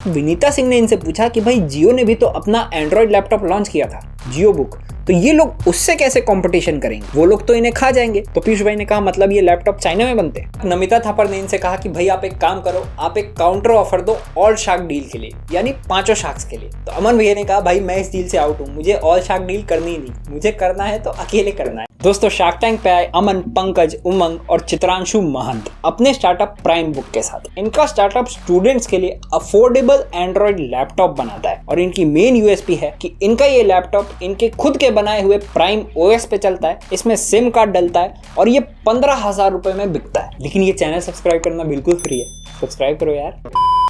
विनीता सिंह ने इनसे पूछा कि भाई जियो ने भी तो अपना एंड्रॉइड लैपटॉप लॉन्च किया था, जियो बुक, तो ये लोग उससे कैसे कंपटीशन करेंगे, वो लोग तो इन्हें खा जाएंगे। तो पीयूष भाई ने कहा मतलब ये लैपटॉप चाइना में बनते हैं। नमिता थापर ने इनसे कहा कि भाई आप एक काम करो, आप एक काउंटर ऑफर दो ऑल शार्क डील के लिए, यानी 5 शार्क्स के लिए। तो अमन भैया ने कहा भाई मैं इस डील से आउट हूँ, मुझे ऑल शार्क डील करनी ही नहीं, मुझे करना है तो अकेले करना है। दोस्तों शार्क टैंक पे आए अमन, पंकज, उमंग और चित्रांशु महंत अपने स्टार्टअप प्राइम बुक के साथ। इनका स्टार्टअप स्टूडेंट्स के लिए अफोर्डेबल एंड्रॉइड लैपटॉप बनाता है और इनकी मेन यूएसपी है कि इनका ये लैपटॉप इनके खुद के बनाए हुए प्राइम ओएस पे चलता है, इसमें सिम कार्ड डलता है और ये 15,000 रुपए में बिकता है। लेकिन ये चैनल सब्सक्राइब करना बिल्कुल फ्री है, सब्सक्राइब करो यार।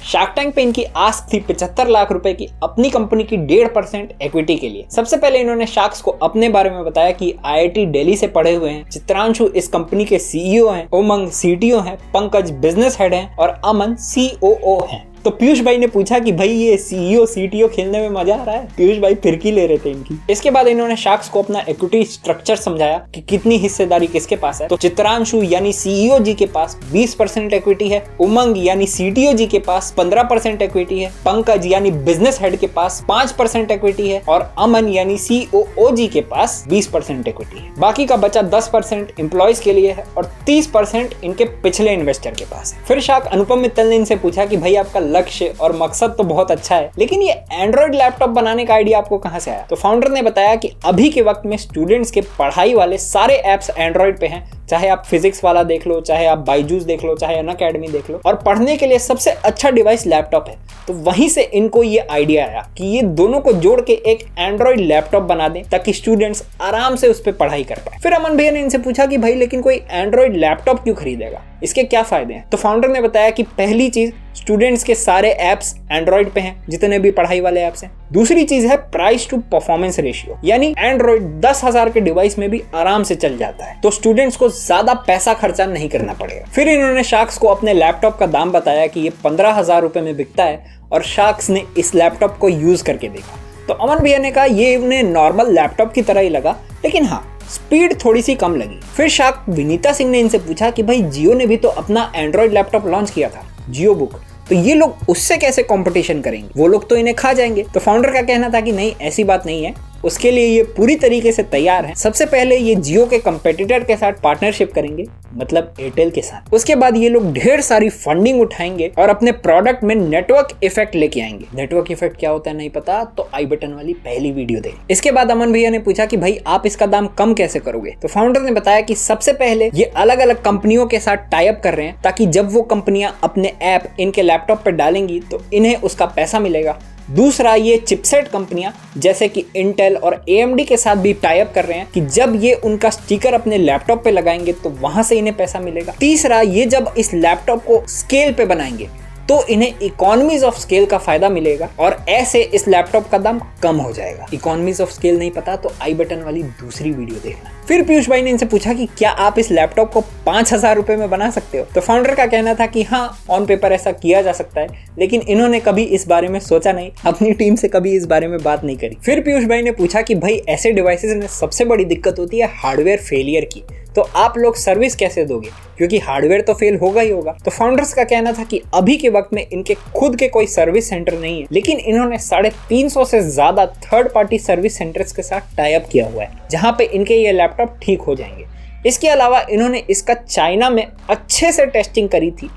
शार्क टैंक पे इनकी आस्क थी 75 लाख रुपए की अपनी कंपनी की 1.5% इक्विटी के लिए। सबसे पहले इन्होंने शार्क्स को अपने बारे में बताया कि आईआईटी दिल्ली से पढ़े हुए हैं, चित्रांशु इस कंपनी के सीईओ हैं, उमंग सीटीओ हैं, पंकज बिजनेस हेड हैं और अमन सीओओ हैं। तो पीयूष भाई ने पूछा कि भाई ये सीईओ सीटीओ खेलने में मजा आ रहा है? पीयूष भाई फिरकी ले रहे थे इनकी। इसके बाद इन्होंने शार्क्स को अपना इक्विटी स्ट्रक्चर समझाया कि कितनी हिस्सेदारी किसके पास है। तो चित्रांशु यानी सीईओ जी के पास 20% इक्विटी है, उमंग यानी सीटीओ जी के पास 15% इक्विटी है, पंकज यानी बिजनेस हेड के पास 5% इक्विटी है और अमन यानी सीओओ जी के पास 20% इक्विटी है। बाकी का बचा 10% एम्प्लॉयज के लिए है और 30% इनके पिछले इन्वेस्टर के पास है। फिर शार्क अनुपम मित्तल ने इनसे पूछा कि भाई आपका लक्ष्य और मकसद तो बहुत अच्छा है, लेकिन ये एंड्रॉइड लैपटॉप बनाने का आइडिया आपको कहां से आया? तो फाउंडर ने बताया कि अभी के वक्त में स्टूडेंट्स के पढ़ाई वाले सारे एप्स एंड्रॉइड पे हैं, चाहे आप फिजिक्स वाला देख लो, चाहे आप बायजूस देख लो, चाहे अनअकैडमी देख लो, और पढ़ने के लिए सबसे अच्छा डिवाइस लैपटॉप है। तो वहीं से इनको ये आइडिया आया कि ये दोनों को जोड़ के एक एंड्रॉइड लैपटॉप बना दें ताकि स्टूडेंट्स आराम से उस पर पढ़ाई कर पाए। फिर अमन भैया ने इनसे पूछा कि भाई लेकिन कोई एंड्रॉइड लैपटॉप क्यों खरीदेगा, इसके क्या फायदे हैं? तो फाउंडर ने बताया कि पहली चीज स्टूडेंट्स के सारे एप्स एंड्रॉइड पे हैं, जितने भी पढ़ाई वाले एप्स हैं। दूसरी चीज है प्राइस टू परफॉर्मेंस रेशियो, यानी एंड्रॉइड 10,000 के डिवाइस में भी आराम से चल जाता है, तो स्टूडेंट्स को ज्यादा पैसा खर्चा नहीं करना पड़ेगा। फिर इन्होंने शार्क्स को अपने लैपटॉप का दाम बताया कि ये 15,000 रुपए में बिकता है और शार्क्स ने इस लैपटॉप को यूज करके देखा। तो अमन भैया ने कहा ये उन्हें नॉर्मल लैपटॉप की तरह ही लगा, लेकिन हाँ स्पीड थोड़ी सी कम लगी। फिर शार्क विनीता सिंह ने इनसे पूछा कि भाई जियो ने भी तो अपना एंड्रॉइड लैपटॉप लॉन्च किया था, जियो बुक, तो ये लोग उससे कैसे कंपटीशन करेंगे, वो लोग तो इन्हें खा जाएंगे। तो फाउंडर का कहना था कि नहीं ऐसी बात नहीं है, उसके लिए ये पूरी तरीके से तैयार है। सबसे पहले ये जियो के कंपेटिटर के साथ पार्टनरशिप करेंगे, मतलब एयरटेल के साथ। उसके बाद ये लोग ढेर सारी फंडिंग उठाएंगे और अपने प्रोडक्ट में नेटवर्क इफेक्ट लेके आएंगे। नेटवर्क इफेक्ट क्या होता है नहीं पता तो आई बटन वाली पहली वीडियो देखें। इसके बाद अमन भैया ने पूछा कि भाई आप इसका दाम कम कैसे करोगे? तो फाउंडर ने बताया कि सबसे पहले ये अलग अलग कंपनियों के साथ टाई अप कर रहे हैं ताकि जब वो कंपनियां अपने ऐप इनके लैपटॉप पर डालेंगी तो इन्हें उसका पैसा मिलेगा। दूसरा, ये चिपसेट कंपनियां जैसे कि इंटेल और AMD के साथ भी टाई अप कर रहे हैं कि जब ये उनका स्टिकर अपने लैपटॉप पे लगाएंगे तो वहां से इन्हें पैसा मिलेगा। तीसरा, ये जब इस लैपटॉप को स्केल पे बनाएंगे तो इन्हें इकोनॉमीज ऑफ स्केल का फायदा मिलेगा और ऐसे इस लैपटॉप का दाम कम हो जाएगा। इकोनॉमीज ऑफ स्केल नहीं पता तो आई बटन वाली दूसरी वीडियो देखना। फिर पीयूष भाई ने इनसे पूछा कि क्या आप इस लैपटॉप को 5,000 रुपए में बना सकते हो? तो फाउंडर का कहना था कि हाँ ऑन पेपर ऐसा किया जा सकता है, लेकिन इन्होंने कभी इस बारे में सोचा नहीं, अपनी टीम से कभी इस बारे में बात नहीं करी। फिर पीयूष भाई ने पूछा कि भाई ऐसे डिवाइसेस में सबसे बड़ी दिक्कत होती है हार्डवेयर फेलियर की, तो आप लोग सर्विस कैसे दोगे, क्योंकि हार्डवेयर तो फेल होगा ही होगा। तो फाउंडर्स का कहना था कि अभी के वक्त में इनके खुद के कोई सर्विस सेंटर नहीं है, लेकिन इन्होंने 350 से ज्यादा थर्ड पार्टी सर्विस सेंटर्स के साथ टाई अप किया हुआ है, जहां पे इनके ये लैपटॉप ठीक हो जाएंगे। इसके अलावा इन्होंने इसका चाइना में अच्छे से टेस्टिंग करी थी,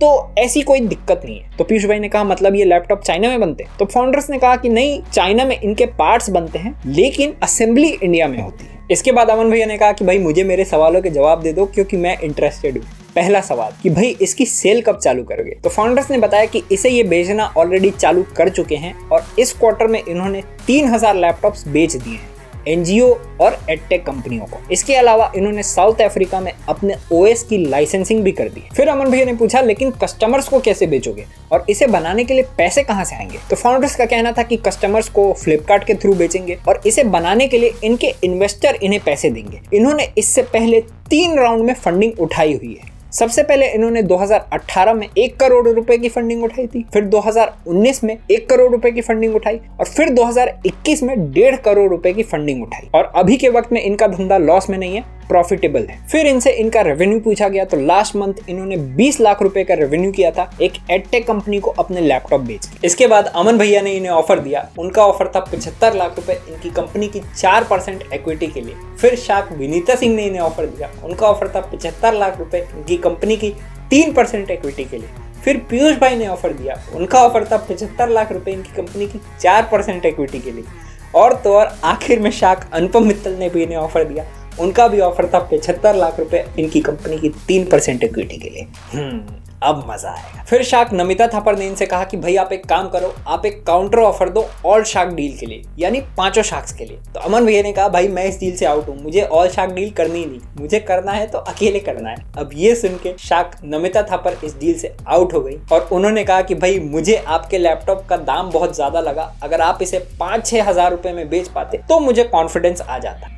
तो ऐसी कोई दिक्कत नहीं है। तो पीयूष भाई ने कहा मतलब ये लैपटॉप चाइना में बनते हैं? तो फाउंडर्स ने कहा कि नहीं, चाइना में इनके पार्ट्स बनते हैं लेकिन असेंबली इंडिया में होती है। इसके बाद अमन भैया ने कहा कि भाई मुझे मेरे सवालों के जवाब दे दो क्योंकि मैं इंटरेस्टेड हूँ। पहला सवाल कि भाई इसकी सेल कब चालू करोगे? तो फाउंडर्स ने बताया कि इसे ये बेचना ऑलरेडी चालू कर चुके हैं और इस क्वार्टर में इन्होंने 3,000 लैपटॉप्स बेच दिए हैं एनजीओ और एडटेक कंपनियों को। इसके अलावा इन्होंने साउथ अफ्रीका में अपने ओएस की लाइसेंसिंग भी कर दी। फिर अमन भैया ने पूछा लेकिन कस्टमर्स को कैसे बेचोगे और इसे बनाने के लिए पैसे कहां से आएंगे? तो फाउंडर्स का कहना था कि कस्टमर्स को फ्लिपकार्ट के थ्रू बेचेंगे और इसे बनाने के लिए इनके इन्वेस्टर इन्हें पैसे देंगे। इन्होंने इससे पहले 3 राउंड में फंडिंग उठाई हुई है। सबसे पहले इन्होंने 2018 में 1 करोड़ रुपए की फंडिंग उठाई थी, फिर 2019 में 1 करोड़ रुपए की फंडिंग उठाई और फिर 2021 में 1.5 करोड़ रुपए की फंडिंग उठाई। और अभी के वक्त में इनका धंधा लॉस में नहीं है, प्रॉफिटेबल है। फिर इनसे इनका रेवेन्यू पूछा गया तो लास्ट मंथ इन्होंने 20 लाख रुपए का रेवेन्यू किया था एक एडटेक कंपनी को अपने लैपटॉप बेच के। इसके बाद अमन भैया ने इन्हें ऑफर दिया, उनका ऑफर था 75 लाख रुपए इनकी कंपनी की 4% इक्विटी के लिए। फिर शार्क विनीता सिंह ने इन्हें ऑफर दिया, उनका ऑफर था 75 लाख रुपए इनकी कंपनी की 3% इक्विटी के लिए। फिर पीयूष भाई ने ऑफर दिया, उनका ऑफर था 75 लाख रुपए इनकी कंपनी की 4% इक्विटी के लिए। और तो और आखिर में शार्क अनुपम मित्तल ने भी इन्हें ऑफर दिया, उनका भी ऑफर था 75 लाख रुपए इनकी कंपनी की 3% इक्विटी के लिए। अब मजा आएगा। फिर शार्क नमिता थापर ने इनसे कहा कि भाई आप एक काम करो, आप एक काउंटर ऑफर दो ऑल शार्क डील के लिए, यानी 5 शार्क्स के लिए। तो अमन भैया ने कहा भाई मैं इस डील से आउट हूँ, मुझे ऑल शार्क डील करनी ही नहीं, मुझे करना है तो अकेले करना है। अब ये सुन के शार्क नमिता थापर इस डील से आउट हो गई और उन्होंने कहा कि भाई मुझे आपके लैपटॉप का दाम बहुत ज्यादा लगा, अगर आप इसे 5-6 हजार रुपए में बेच पाते तो मुझे कॉन्फिडेंस आ जाता।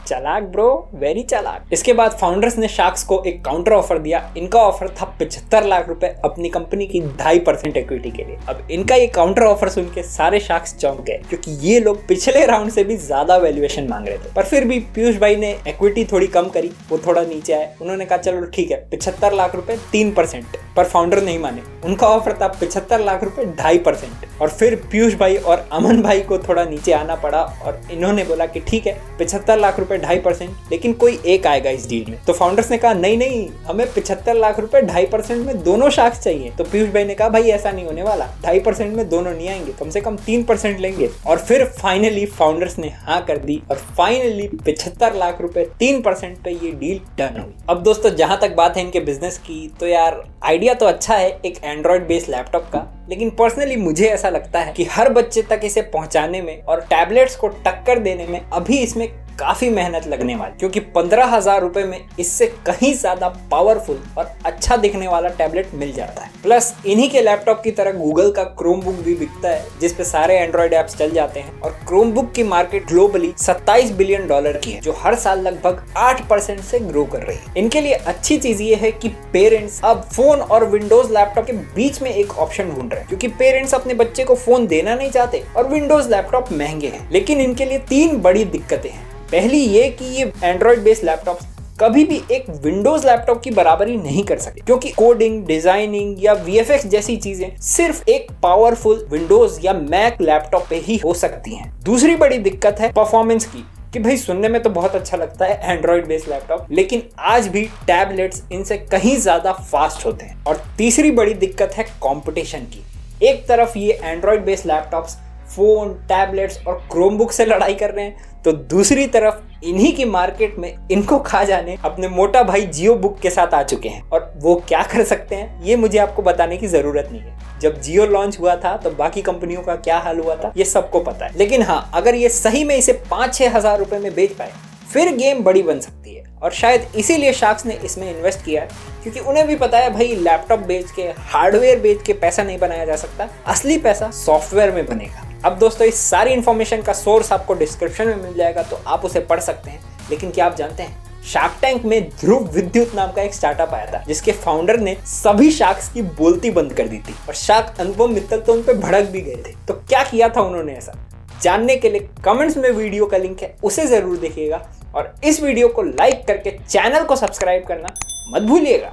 चालाक ब्रो, वेरी चालाक। इसके बाद फाउंडर्स ने शार्क्स को एक काउंटर ऑफर दिया, इनका ऑफर था 75 लाख रुपए अपनी कंपनी की 2.5% इक्विटी के लिए। अब इनका ये काउंटर ऑफर सुन के सारे शार्क्स चौंक गए, क्योंकि ये लोग पिछले राउंड से भी ज्यादा वैल्यूएशन मांग रहे थे। पर फिर भी पीयूष भाई ने इक्विटी थोड़ी कम करी, वो थोड़ा नीचे आए। उन्होंने कहा चलो ठीक है 75 लाख रुपए 3%, पर फाउंडर नहीं माने, उनका ऑफर था 75 लाख रुपए 2.5%। और फिर पीयूष भाई और अमन भाई को थोड़ा नीचे आना पड़ा और इन्होंने बोला कि ठीक है 75 लाख रुपए 2.5%, लेकिन कोई एक आएगा इस डील में। तो फाउंडर्स ने कहा नहीं, हमें 75 लाख रुपए 2.5% में दोनों शार्क्स चाहिए। तो पीयूष भाई ने कहा भाई ऐसा नहीं होने वाला, 2.5% में दोनों नहीं आएंगे, कम से कम 3% लेंगे। और फिर फाइनली फाउंडर्स ने हाँ कर दी और फाइनली 75 लाख रुपए 3% पे ये डील डन हुई। अब दोस्तों जहां तक बात है इनके बिजनेस की, तो यार आइडिया तो अच्छा है एक एंड्रॉइड बेस्ड लैपटॉप का, लेकिन पर्सनली मुझे ऐसा लगता है कि हर बच्चे तक इसे पहुंचाने में और टैबलेट्स को टक्कर देने में अभी इसमें काफी मेहनत लगने वाली, क्योंकि 15,000 रुपए में इससे कहीं ज्यादा पावरफुल और अच्छा दिखने वाला टैबलेट मिल जाता है। प्लस इन्हीं के लैपटॉप की तरह गूगल का क्रोमबुक भी बिकता है, जिसपे सारे एंड्रॉइड ऐप्स चल जाते हैं। और क्रोमबुक की मार्केट ग्लोबली $27 बिलियन की है, जो हर साल लगभग 8% से ग्रो कर रही है। इनके लिए अच्छी चीज ये है कि पेरेंट्स अब फोन और विंडोज लैपटॉप के बीच में एक ऑप्शन ढूंढ रहे हैं, क्योंकि पेरेंट्स अपने बच्चे को फोन देना नहीं चाहते और विंडोज लैपटॉप महंगे हैं। लेकिन इनके लिए 3 बड़ी दिक्कतें हैं। पहली ये कि ये एंड्रॉइड बेस्ड लैपटॉप कभी भी एक विंडोज लैपटॉप की बराबरी नहीं कर सके, क्योंकि कोडिंग, डिजाइनिंग या VFX जैसी चीजें सिर्फ एक पावरफुल विंडोज या मैक लैपटॉप पे ही हो सकती हैं। दूसरी बड़ी दिक्कत है परफॉर्मेंस की, कि भाई सुनने में तो बहुत अच्छा लगता है एंड्रॉइड बेस्ड लैपटॉप, लेकिन आज भी टैबलेट्स इनसे कहीं ज्यादा फास्ट होते हैं। और तीसरी बड़ी दिक्कत है कंपटीशन की। एक तरफ ये Android based laptops phone, tablets और क्रोमबुक से लड़ाई कर रहे हैं, तो दूसरी तरफ इन्हीं की मार्केट में इनको खा जाने अपने मोटा भाई जियो बुक के साथ आ चुके हैं। और वो क्या कर सकते हैं ये मुझे आपको बताने की जरूरत नहीं है। जब जियो लॉन्च हुआ था तो बाकी कंपनियों का क्या हाल हुआ था ये सबको पता है। लेकिन हाँ, अगर ये सही में इसे 5-6 हजार रुपए में बेच पाए फिर गेम बड़ी बन सकती है। और शायद इसीलिए शार्क्स ने इसमें इन्वेस्ट किया है, क्योंकि उन्हें भी पता है भाई लैपटॉप बेच के, हार्डवेयर बेच के पैसा नहीं बनाया जा सकता, असली पैसा सॉफ्टवेयर में बनेगा। अब दोस्तों इस सारी इन्फॉर्मेशन का सोर्स आपको डिस्क्रिप्शन में मिल जाएगा, तो आप उसे पढ़ सकते हैं। लेकिन क्या आप जानते हैं शार्क टैंक में ध्रुव विद्युत नाम का एक स्टार्टअप आया था, जिसके फाउंडर ने सभी शार्क्स की बोलती बंद कर दी थी। और शार्क अनुपम मित्तल तो उन पे भड़क भी गए थे। तो क्या किया था उन्होंने ऐसा, जानने के लिए कमेंट्स में वीडियो का लिंक है, उसे जरूर देखिएगा। और इस वीडियो को लाइक करके चैनल को सब्सक्राइब करना मत भूलिएगा।